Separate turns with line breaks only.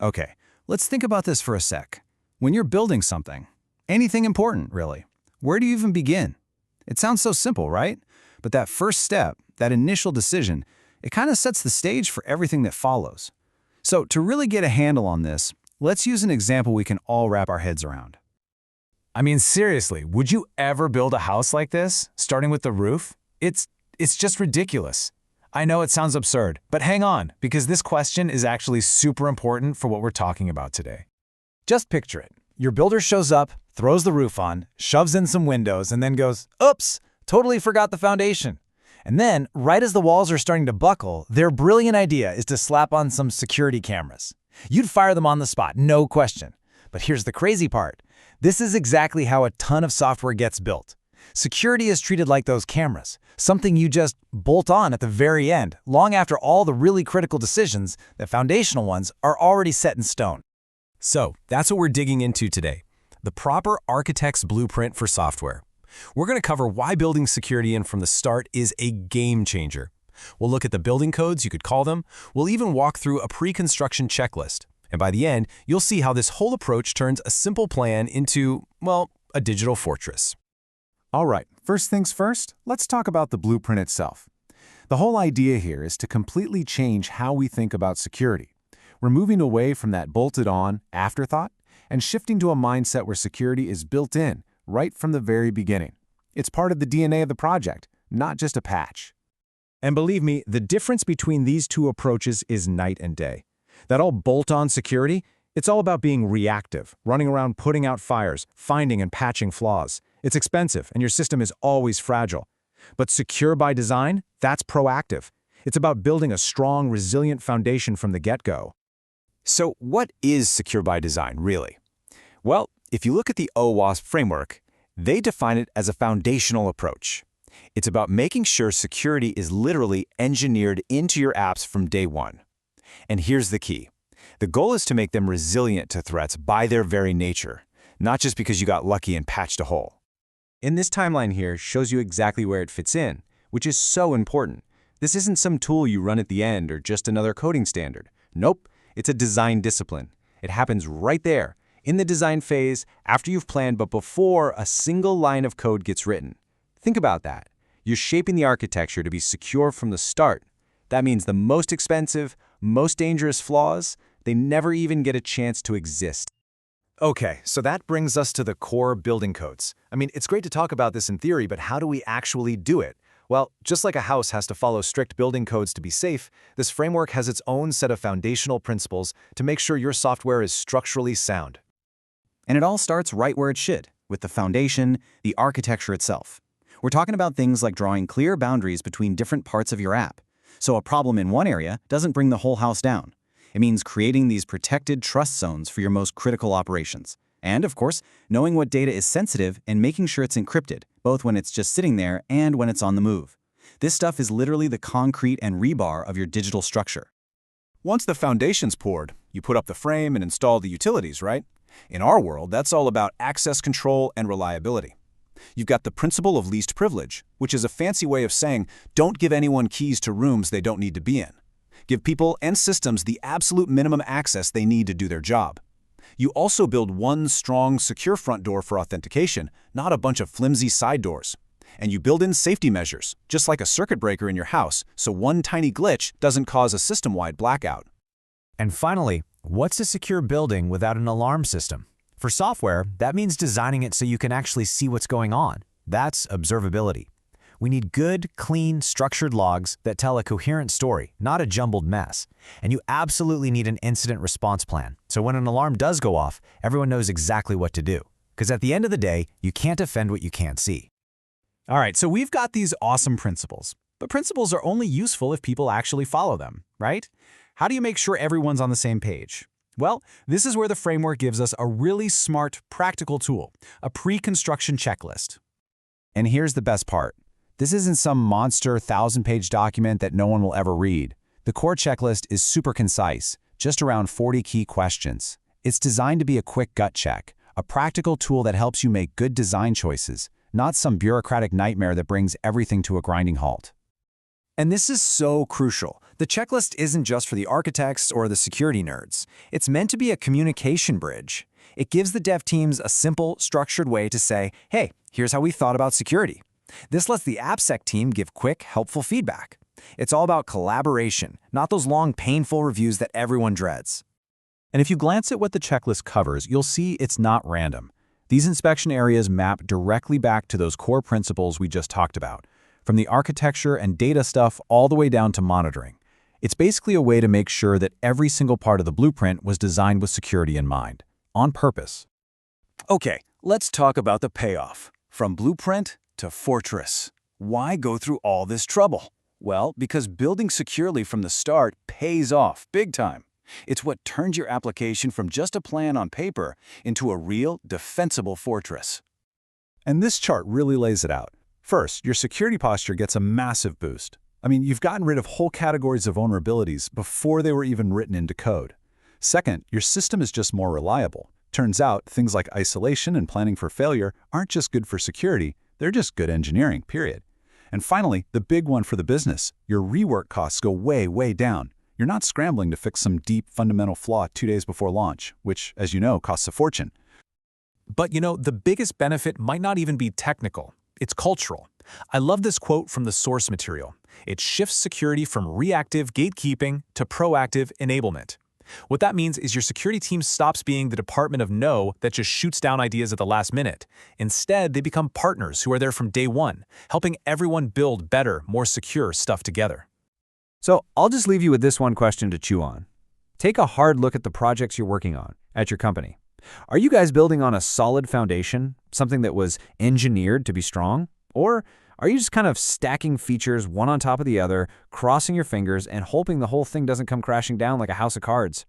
Okay, let's think about this for a sec. When you're building something, anything important, really, where do you even begin? It sounds so simple, right? But that first step, that initial decision, it kind of sets the stage for everything that follows. So to really get a handle on this, let's use an example we can all wrap our heads around.
I mean, seriously, would you ever build a house like this, starting with the roof? It's just ridiculous. I know it sounds absurd, but hang on, because this question is actually super important for what we're talking about today. Just picture it. Your builder shows up, throws the roof on, shoves in some windows, and then goes, "Oops, totally forgot the foundation." And then, right as the walls are starting to buckle, their brilliant idea is to slap on some security cameras. You'd fire them on the spot, no question. But here's the crazy part. This is exactly how a ton of software gets built. Security is treated like those cameras, something you just bolt on at the very end, long after all the really critical decisions, the foundational ones, are already set in stone.
So, that's what we're digging into today, the proper architect's blueprint for software. We're going to cover why building security in from the start is a game changer. We'll look at the building codes, you could call them. We'll even walk through a pre-construction checklist. And by the end, you'll see how this whole approach turns a simple plan into, well, a digital fortress.
All right, first things first, let's talk about the blueprint itself. The whole idea here is to completely change how we think about security. We're moving away from that bolted-on afterthought and shifting to a mindset where security is built in right from the very beginning. It's part of the DNA of the project, not just a patch.
And believe me, the difference between these two approaches is night and day. That all bolt-on security, it's all about being reactive, running around putting out fires, finding and patching flaws. It's expensive, and your system is always fragile. But secure by design, that's proactive. It's about building a strong, resilient foundation from the get-go.
So what is secure by design, really? Well, if you look at the OWASP framework, they define it as a foundational approach. It's about making sure security is literally engineered into your apps from day one. And here's the key. The goal is to make them resilient to threats by their very nature, not just because you got lucky and patched a hole.
And this timeline here shows you exactly where it fits in, which is so important. This isn't some tool you run at the end or just another coding standard. Nope, it's a design discipline. It happens right there, in the design phase, after you've planned but before a single line of code gets written. Think about that. You're shaping the architecture to be secure from the start. That means the most expensive, most dangerous flaws, they never even get a chance to exist.
Okay, so that brings us to the core building codes. I mean, it's great to talk about this in theory, but how do we actually do it? Well, just like a house has to follow strict building codes to be safe, this framework has its own set of foundational principles to make sure your software is structurally sound.
And it all starts right where it should, with the foundation, the architecture itself. We're talking about things like drawing clear boundaries between different parts of your app. So a problem in one area doesn't bring the whole house down. It means creating these protected trust zones for your most critical operations. And, of course, knowing what data is sensitive and making sure it's encrypted, both when it's just sitting there and when it's on the move. This stuff is literally the concrete and rebar of your digital structure.
Once the foundation's poured, you put up the frame and install the utilities, right? In our world, that's all about access control and reliability. You've got the principle of least privilege, which is a fancy way of saying don't give anyone keys to rooms they don't need to be in. Give people and systems the absolute minimum access they need to do their job. You also build one strong, secure front door for authentication, not a bunch of flimsy side doors. And you build in safety measures, just like a circuit breaker in your house, so one tiny glitch doesn't cause a system-wide blackout.
And finally, what's a secure building without an alarm system? For software, that means designing it so you can actually see what's going on. That's observability. We need good, clean, structured logs that tell a coherent story, not a jumbled mess. And you absolutely need an incident response plan, so when an alarm does go off, everyone knows exactly what to do. Because at the end of the day, you can't defend what you can't see.
All right, so we've got these awesome principles, but principles are only useful if people actually follow them, right? How do you make sure everyone's on the same page? Well, this is where the framework gives us a really smart, practical tool, a pre-construction checklist.
And here's the best part. This isn't some monster 1,000-page document that no one will ever read. The core checklist is super concise, just around 40 key questions. It's designed to be a quick gut check, a practical tool that helps you make good design choices, not some bureaucratic nightmare that brings everything to a grinding halt.
And this is so crucial. The checklist isn't just for the architects or the security nerds. It's meant to be a communication bridge. It gives the dev teams a simple, structured way to say, hey, here's how we thought about security. This lets the AppSec team give quick, helpful feedback. It's all about collaboration, not those long, painful reviews that everyone dreads.
And if you glance at what the checklist covers, you'll see it's not random. These inspection areas map directly back to those core principles we just talked about, from the architecture and data stuff all the way down to monitoring. It's basically a way to make sure that every single part of the blueprint was designed with security in mind, on purpose.
Okay, let's talk about the payoff. From blueprint to fortress. Why go through all this trouble? Well, because building securely from the start pays off big time. It's what turns your application from just a plan on paper into a real, defensible fortress.
And this chart really lays it out. First, your security posture gets a massive boost. I mean, you've gotten rid of whole categories of vulnerabilities before they were even written into code. Second, your system is just more reliable. Turns out, things like isolation and planning for failure aren't just good for security, they're just good engineering, period. And finally, the big one for the business, your rework costs go way, way down. You're not scrambling to fix some deep, fundamental flaw 2 days before launch, which, as you know, costs a fortune.
But the biggest benefit might not even be technical. It's cultural. I love this quote from the source material. It shifts security from reactive gatekeeping to proactive enablement. What that means is your security team stops being the department of no that just shoots down ideas at the last minute. Instead, they become partners who are there from day one, helping everyone build better, more secure stuff together.
So I'll just leave you with this one question to chew on. Take a hard look at the projects you're working on at your company. Are you guys building on a solid foundation, something that was engineered to be strong? Or are you just kind of stacking features one on top of the other, crossing your fingers, and hoping the whole thing doesn't come crashing down like a house of cards?